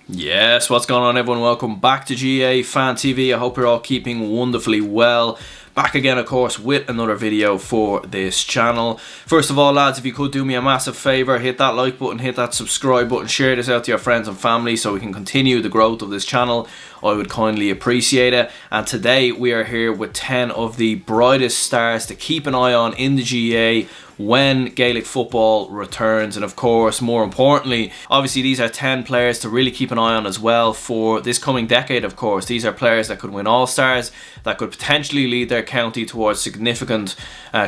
Yes, what's going on everyone? Welcome back to GA Fan TV. I hope you're all keeping wonderfully well. Back again, of course, with another video for this channel. First of all, lads, if you could do me a massive favour, hit that like button, hit that subscribe button, share this out to your friends and family so we can continue the growth of this channel. I would kindly appreciate it. And today we are here with 10 of the brightest stars to keep an eye on in the GA when Gaelic football returns. And of course, more importantly, obviously these are 10 players to really keep an eye on as well for this coming decade. Of course, these are players that could win All-Stars, that could potentially lead their county towards significant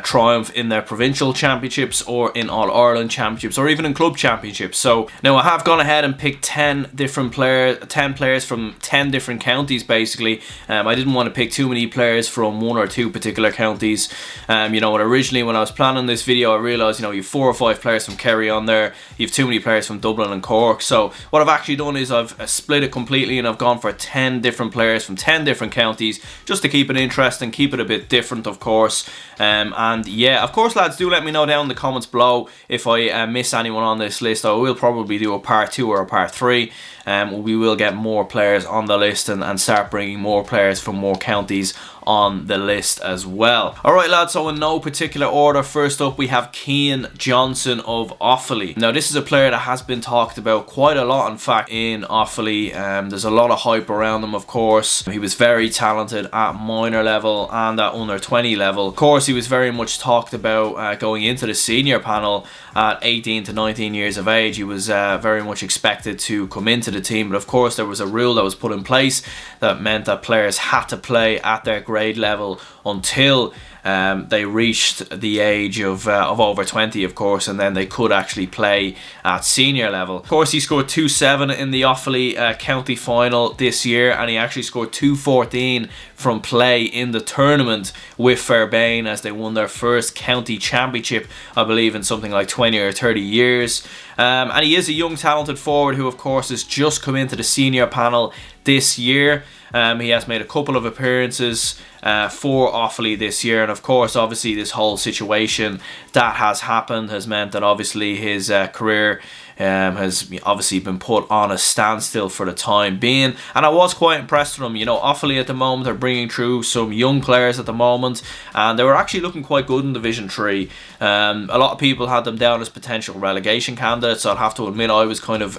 triumph in their provincial championships or in All-Ireland championships or even in club championships. So now I have gone ahead and picked 10 players from 10 different counties basically. I didn't want to pick too many players from one or two particular counties. Originally when I was planning this video, I realised, you've 4 or 5 players from Kerry on there, you've too many players from Dublin and Cork. So what I've actually done is I've split it completely and I've gone for 10 different players from 10 different counties just to keep it interesting, keep it a bit different, of course. And yeah, of course, lads, do let me know down in the comments below if I miss anyone on this list. I will probably do a part 2 or a part 3. We will get more players on the list and start bringing more players from more counties on the list as well. Alright lads, so in no particular order, first up we have Qian Johnson of Offaly. Now this is a player that has been talked about quite a lot, in fact, in Offaly. There's a lot of hype around him, of course. He was very talented at minor level and at under 20 level. Of course, he was very much talked about going into the senior panel at 18 to 19 years of age. He was very much expected to come into the team, but of course there was a rule that was put in place that meant that players had to play at their grade level until they reached the age of over 20, of course, and then they could actually play at senior level. Of course, he scored 2-7 in the Offaly county final this year, and he actually scored 2-14 from play in the tournament with Fairbairn as they won their first county championship, I believe, in something like 20 or 30 years. And he is a young, talented forward who, of course, has just come into the senior panel this year. He has made a couple of appearances for Offaly this year, and of course, obviously, this whole situation that has happened has meant that obviously his career has obviously been put on a standstill for the time being, and I was quite impressed with him. Offaly at the moment are bringing through some young players at the moment, and they were actually looking quite good in Division 3. A lot of people had them down as potential relegation candidates, so I'll have to admit I was kind of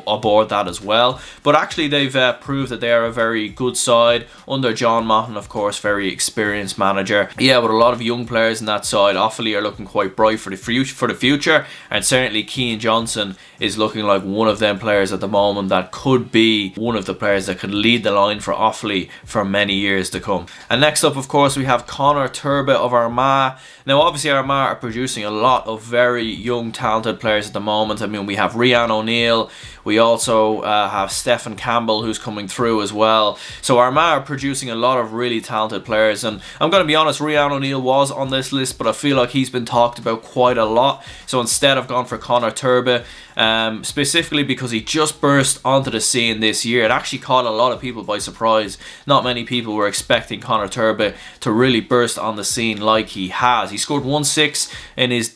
aboard that as well, but actually they've proved that they are a very good side under John Mullen, of course, very experienced manager. Yeah, with a lot of young players in that side, Offaly are looking quite bright for the future, and certainly Qian Johnson is looking like one of them players at the moment that could be one of the players that could lead the line for Offaly for many years to come. And next up, of course, we have Conor Turlough of Armagh. Now, obviously, Armagh are producing a lot of very young, talented players at the moment. I mean, we have Rian O'Neill. We also have Stephen Campbell, who's coming through as well. So Armagh are producing a lot of really talented players. And I'm going to be honest, Rian O'Neill was on this list, but I feel like he's been talked about quite a lot. So instead, I've gone for Conor Turlough. Specifically because he just burst onto the scene this year. It actually caught a lot of people by surprise. Not many people were expecting Conor Turlough to really burst on the scene like he has. He scored 1-6 in his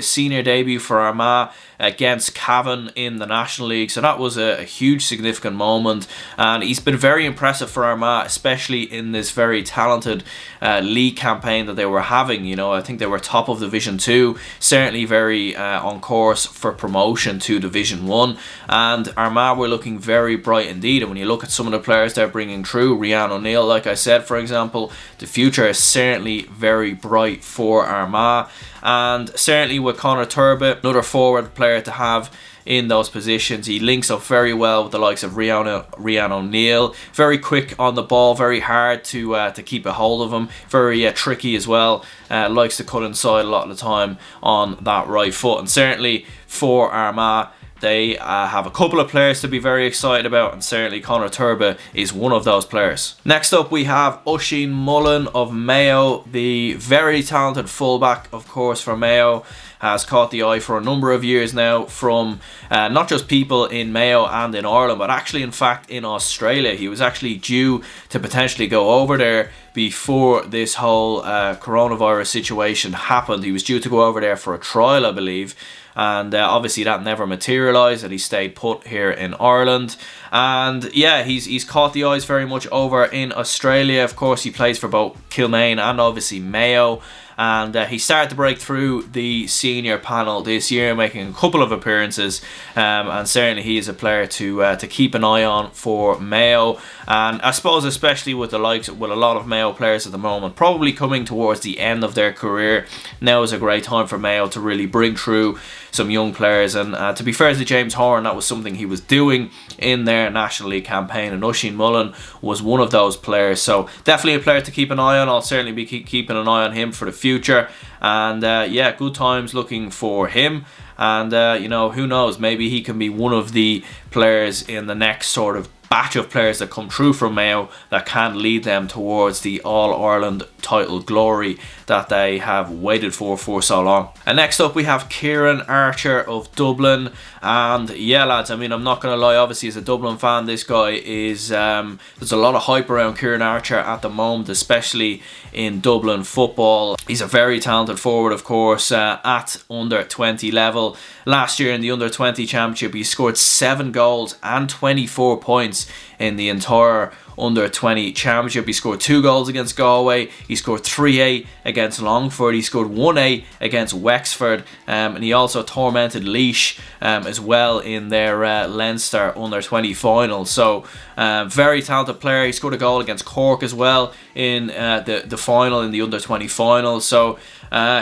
senior debut for Armagh against Cavan in the National League, so that was a huge significant moment, and he's been very impressive for Armagh, especially in this very talented league campaign that they were having. I think they were top of Division 2, certainly very on course for promotion to Division 1, and Armagh were looking very bright indeed. And when you look at some of the players they're bringing through, Rian O'Neill, like I said, for example, the future is certainly very bright for Armagh. And certainly with Conor Turlough, another forward player to have in those positions. He links up very well with the likes of Rian O'Neill. Very quick on the ball, very hard to keep a hold of him. Very tricky as well. Likes to cut inside a lot of the time on that right foot. And certainly for Armagh, they have a couple of players to be very excited about, and certainly Conor Turlough is one of those players. Next up, we have Oisin Mullen of Mayo, the very talented fullback, of course, for Mayo. has caught the eye for a number of years now from not just people in Mayo and in Ireland, but actually in fact in Australia. He was actually due to potentially go over there before this whole coronavirus situation happened. He was due to go over there for a trial, I believe, and obviously that never materialised, and he stayed put here in Ireland. And yeah, he's caught the eyes very much over in Australia. Of course, he plays for both Kilmaine and obviously Mayo, and he started to break through the senior panel this year, making a couple of appearances, and certainly he is a player to keep an eye on for Mayo. And I suppose especially with the likes with a lot of Mayo players at the moment probably coming towards the end of their career, now is a great time for Mayo to really bring through some young players. And to be fair to James Horan, that was something he was doing in their National League campaign, and Oisin Mullen was one of those players. So definitely a player to keep an eye on. I'll certainly be keeping an eye on him for the future. And yeah, good times looking for him. And you know, who knows, maybe he can be one of the players in the next sort of batch of players that come through from Mayo that can lead them towards the All-Ireland title glory that they have waited for so long. And next up we have Kieran Archer of Dublin. And yeah, lads, I mean, I'm not going to lie, obviously as a Dublin fan, this guy is there's a lot of hype around Kieran Archer at the moment, especially in Dublin football. He's a very talented forward, of course, at under 20 level. Last year in the under 20 championship he scored 7 goals and 24 points in the entire under 20 championship. He scored 2 goals against Galway, he scored 3-8 against Longford, he scored 1-8 against Wexford, and he also tormented Laois as well in their Leinster under 20 final. So very talented player. He scored a goal against Cork as well in the final, in the under 20 final. So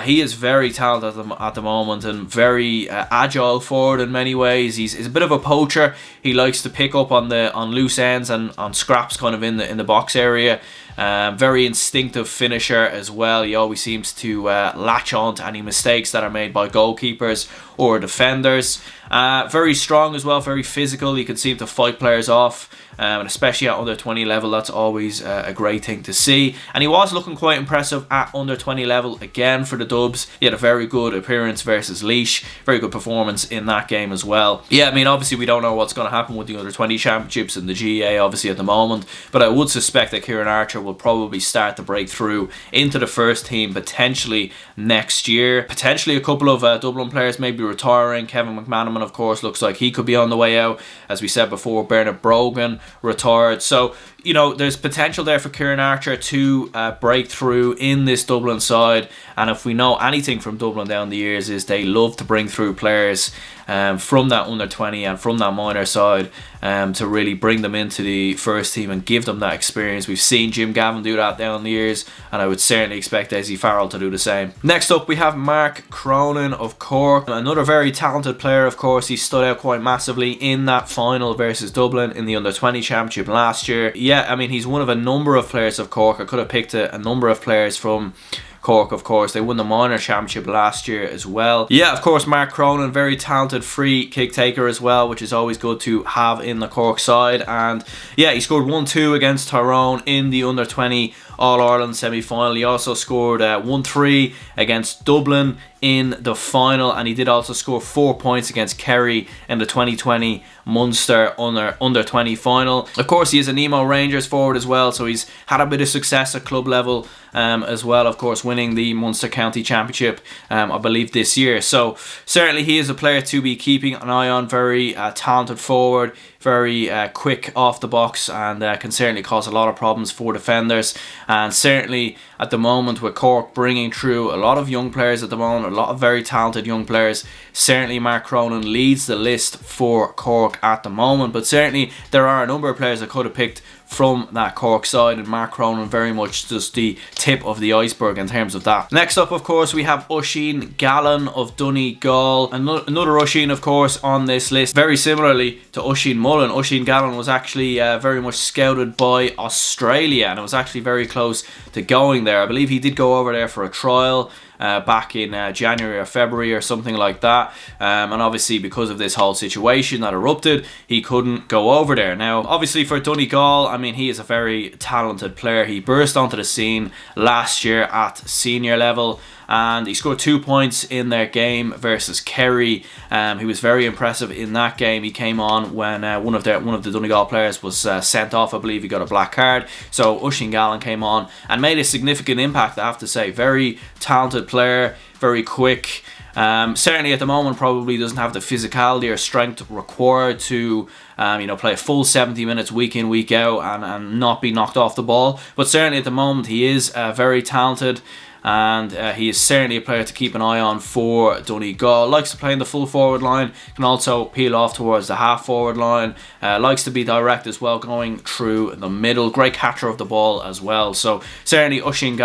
he is very talented at the moment, and very agile forward in many ways. He's a bit of a poacher. He likes to pick up on loose ends and on scraps kind of in the box area. Very instinctive finisher as well. He always seems to latch on to any mistakes that are made by goalkeepers or defenders. Very strong as well, very physical. He can seem to fight players off, and especially at under 20 level, that's always a great thing to see. And he was looking quite impressive at under 20 level again for the Dubs. He had a very good appearance versus Laois, very good performance in that game as well. Yeah, I mean, obviously we don't know what's going to happen with the under 20 championships and the GA obviously at the moment, but I would suspect that Kieran Archer will probably start to break through into the first team potentially next year. Potentially a couple of Dublin players may be retiring. Kevin McManaman, of course, looks like he could be on the way out. As we said before, Bernard Brogan retired. So, you know, there's potential there for Kieran Archer to break through in this Dublin side. And if we know anything from Dublin down the years, is they love to bring through players from that under 20 and from that minor side to really bring them into the first team and give them that experience. We've seen Jim Gavin do that down the years, and I would certainly expect Daisy Farrell to do the same. Next up we have Mark Cronin of Cork, another very talented player. Of course, he stood out quite massively in that final versus Dublin in the under 20 championship last year. Yeah, I mean, he's one of a number of players of Cork. I could have picked a number of players from Cork, of course. They won the minor championship last year as well. Yeah, of course, Mark Cronin, very talented free kick taker as well, which is always good to have in the Cork side. And yeah, he scored 1-2 against Tyrone in the under 20 All-Ireland semi-final. He also scored 1-3 against Dublin in the final, and he did also score 4 points against Kerry in the 2020 Munster under 20 final. Of course, he is a Nemo Rangers forward as well, so he's had a bit of success at club level as well, of course, winning the Munster County Championship I believe this year. So certainly he is a player to be keeping an eye on. Very talented forward, very quick off the box, and can certainly cause a lot of problems for defenders. And certainly at the moment with Cork bringing through a lot of young players at the moment, a lot of very talented young players, certainly Mark Cronin leads the list for Cork at the moment. But certainly there are a number of players I could have picked from that Cork side, and Mark Cronin very much just the tip of the iceberg in terms of that. Next up, of course, we have Oisin Gallen of Donegal. Another Oisin, of course, on this list. Very similarly to Oisin Mullen, Oisin Gallen was actually very much scouted by Australia, and it was actually very close to going there. I believe he did go over there for a trial back in January or February or something like that, and obviously because of this whole situation that erupted, he couldn't go over there. Now obviously for Donegal, I mean, he is a very talented player. He burst onto the scene last year at senior level, and he scored 2 points in their game versus Kerry. He was very impressive in that game. He came on when one of the Donegal players was sent off. I believe he got a black card. So Oisin came on and made a significant impact, I have to say. Very talented player, very quick. Certainly at the moment probably doesn't have the physicality or strength required to play a full 70 minutes week in, week out and not be knocked off the ball. But certainly at the moment he is very talented, and he is certainly a player to keep an eye on for Donegal. Likes to play in the full forward line, can also peel off towards the half forward line, likes to be direct as well, going through the middle. Great catcher of the ball as well. So certainly Oisin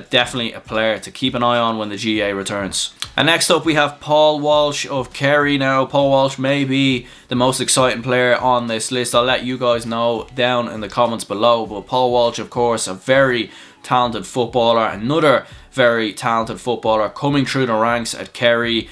definitely a player to keep an eye on when the GA returns. And next up we have Paul Walsh of Kerry. Now Paul Walsh may be the most exciting player on this list. I'll let you guys know down in the comments below. But Paul Walsh, of course, a very talented footballer, another very talented footballer coming through the ranks at Kerry,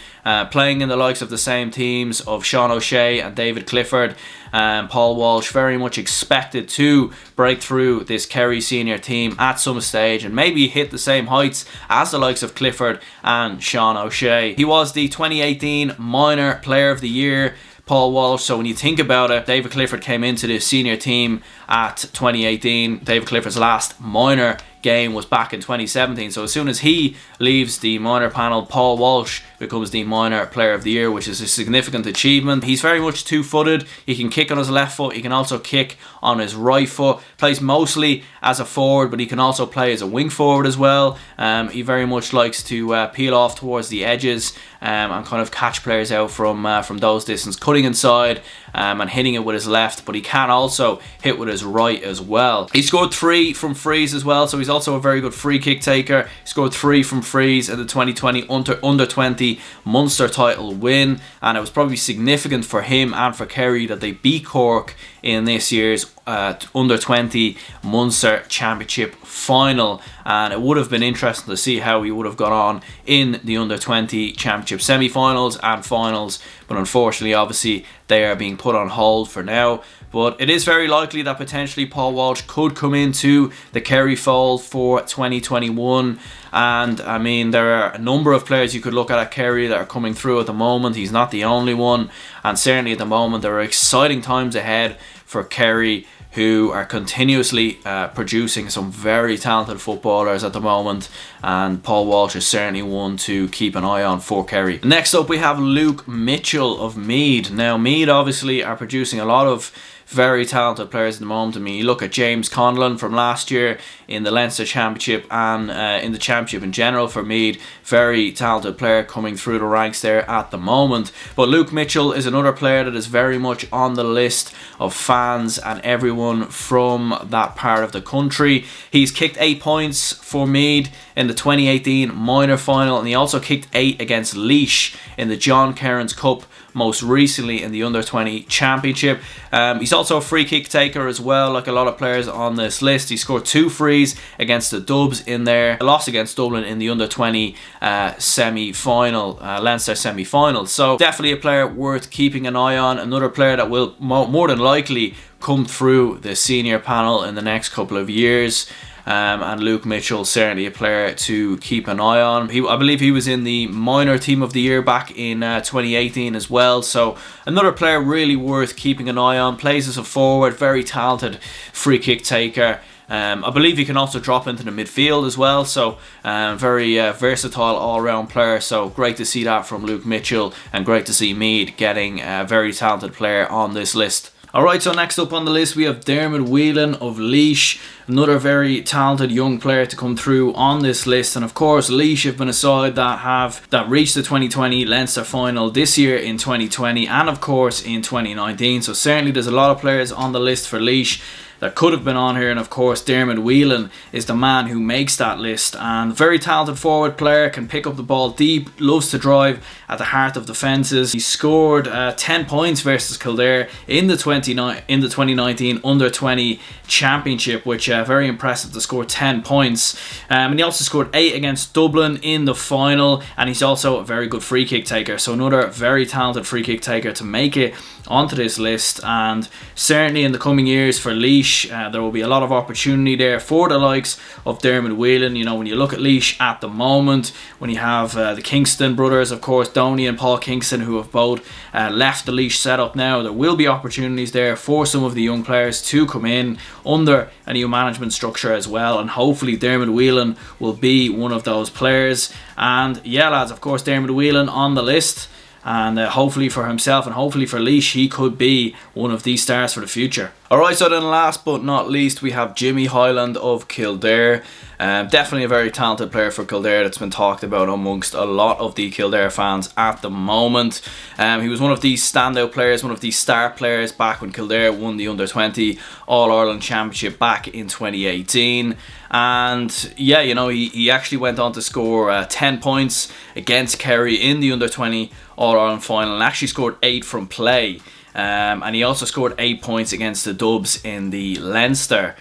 playing in the likes of the same teams of Sean O'Shea and David Clifford. Paul Walsh very much expected to break through this Kerry senior team at some stage and maybe hit the same heights as the likes of Clifford and Sean O'Shea. He was the 2018 Minor Player of the Year, Paul Walsh. So when you think about it, David Clifford came into the senior team at 2018. David Clifford's last minor game was back in 2017. So as soon as he leaves the minor panel, Paul Walsh becomes the Minor Player of the Year, which is a significant achievement. He's very much two-footed. He can kick on his left foot. He can also kick on his right foot. Plays mostly as a forward, but he can also play as a wing forward as well. He very much likes to peel off towards the edges and kind of catch players out from those distance, cutting inside and hitting it with his left, but he can also hit with his right as well. He scored 3 from frees as well, so he's also a very good free kick taker. He scored 3 from frees in the 2020 under 20 Munster title win, and it was probably significant for him and for Kerry that they beat Cork in this year's under 20 Munster Championship final. And it would have been interesting to see how he would have got on in the under 20 Championship semi-finals and finals, but unfortunately obviously they are being put on hold for now. But it is very likely that potentially Paul Walsh could come into the Kerry fold for 2021. And I mean, there are a number of players you could look at Kerry that are coming through at the moment. He's not the only one, and certainly at the moment there are exciting times ahead for Kerry, who are continuously producing some very talented footballers at the moment, and Paul Walsh is certainly one to keep an eye on for Kerry. Next up we have Luke Mitchell of Meath. Now Meath obviously are producing a lot of very talented players at the moment. I mean, you look at James Conlon from last year in the Leinster Championship and in the Championship in general for Meath. Very talented player coming through the ranks there at the moment. But Luke Mitchell is another player that is very much on the list of fans and everyone from that part of the country. He's kicked 8 points for Meath in the 2018 minor final, and he also kicked 8 against Laois in the John Cairns Cup most recently in the under 20 championship. He's also a free kick taker as well, like a lot of players on this list. He scored 2 frees against the Dubs in there, a loss against Dublin in the under 20 semi-final, Leinster semi-final. So definitely a player worth keeping an eye on, another player that will more than likely come through the senior panel in the next couple of years. And Luke Mitchell certainly a player to keep an eye on. I believe he was in the minor team of the year back in 2018 as well. So another player really worth keeping an eye on. Plays as a forward, very talented free kick taker. I believe he can also drop into the midfield as well. So very versatile all-round player. So great to see that from Luke Mitchell, and great to see Meath getting a very talented player on this list. Alright, so next up on the list we have Darren Whelan of Laois, another very talented young player to come through on this list. And of course Laois have been a side that reached the 2020 Leinster final this year in 2020 and of course in 2019. So certainly there's a lot of players on the list for Laois that could have been on here, and of course Darren Whelan is the man who makes that list. And very talented forward player, can pick up the ball deep, loves to drive at the heart of defences. He scored 10 points versus Kildare in the 2019 under 20 championship, which very impressive to score 10 points. And he also scored 8 against Dublin in the final, and he's also a very good free kick taker. So another very talented free kick taker to make it onto this list. And certainly in the coming years for Laois, Laois. There will be a lot of opportunity there for the likes of Darren Whelan. You know, when you look at Laois at the moment, when you have the Kingston brothers, of course, Donny and Paul Kingston, who have both left the Laois setup now, there will be opportunities there for some of the young players to come in under a new management structure as well, and hopefully Darren Whelan will be one of those players. And yeah, lads, of course, Darren Whelan on the list, and hopefully for himself and hopefully for Laois, he could be one of these stars for the future. Alright, so then last but not least, we have Jimmy Highland of Kildare. Definitely a very talented player for Kildare that's been talked about amongst a lot of the Kildare fans at the moment. He was one of these standout players, one of these star players back when Kildare won the Under-20 All-Ireland Championship back in 2018. And yeah, you know, he actually went on to score 10 points against Kerry in the Under-20 All-Ireland final, and actually scored 8 from play. And he also scored 8 points against the Dubs in the Leinster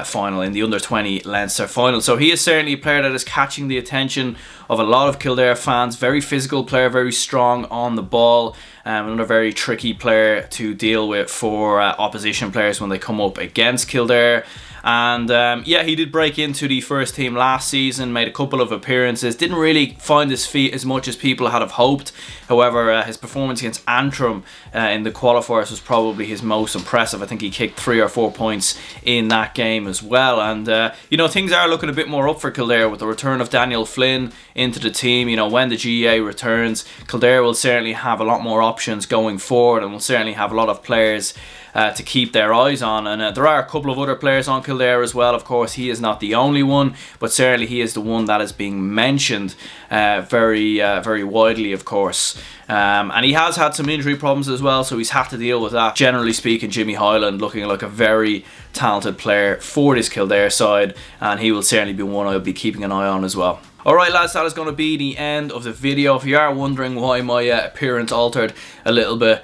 final, in the Under-20 Leinster final. So he is certainly a player that is catching the attention of a lot of Kildare fans. Very physical player, very strong on the ball. Another very tricky player to deal with for opposition players when they come up against Kildare. And yeah, he did break into the first team last season, made a couple of appearances, didn't really find his feet as much as people had have hoped. However, his performance against Antrim in the qualifiers was probably his most impressive. I think he kicked 3 or 4 points in that game as well. And you know, things are looking a bit more up for Kildare with the return of Daniel Flynn into the team. You know, when the GAA returns, Kildare will certainly have a lot more options going forward, and will certainly have a lot of players to keep their eyes on. And there are a couple of other players on Kildare as well. Of course, he is not the only one, but certainly he is the one that is being mentioned very widely, of course. And he has had some injury problems as well, so he's had to deal with that. Generally speaking, Jimmy Highland looking like a very talented player for this Kildare side, and he will certainly be one I'll be keeping an eye on as well. Alright lads, that is going to be the end of the video. If you are wondering why my appearance altered a little bit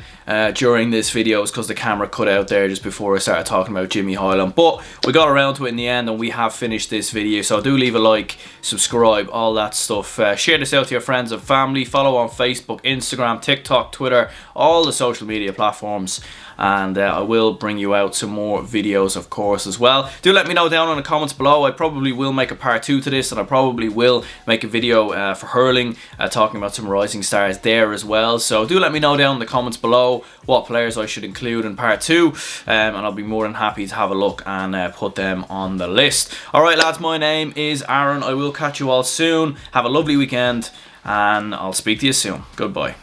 during this video, it's because the camera cut out there just before I started talking about Jimmy Highland. But we got around to it in the end, and we have finished this video. So do leave a like, subscribe, all that stuff. Share this out to your friends and family. Follow on Facebook, Instagram, TikTok, Twitter, all the social media platforms. And I will bring you out some more videos, of course, as well. Do let me know down in the comments below. I probably will make a part 2 to this, and I probably will make a video for hurling, talking about some rising stars there as well. So do let me know down in the comments below what players I should include in part 2, and I'll be more than happy to have a look and put them on the list. Alright lads, my name is Aaron. I will catch you all soon. Have a lovely weekend, and I'll speak to you soon. Goodbye.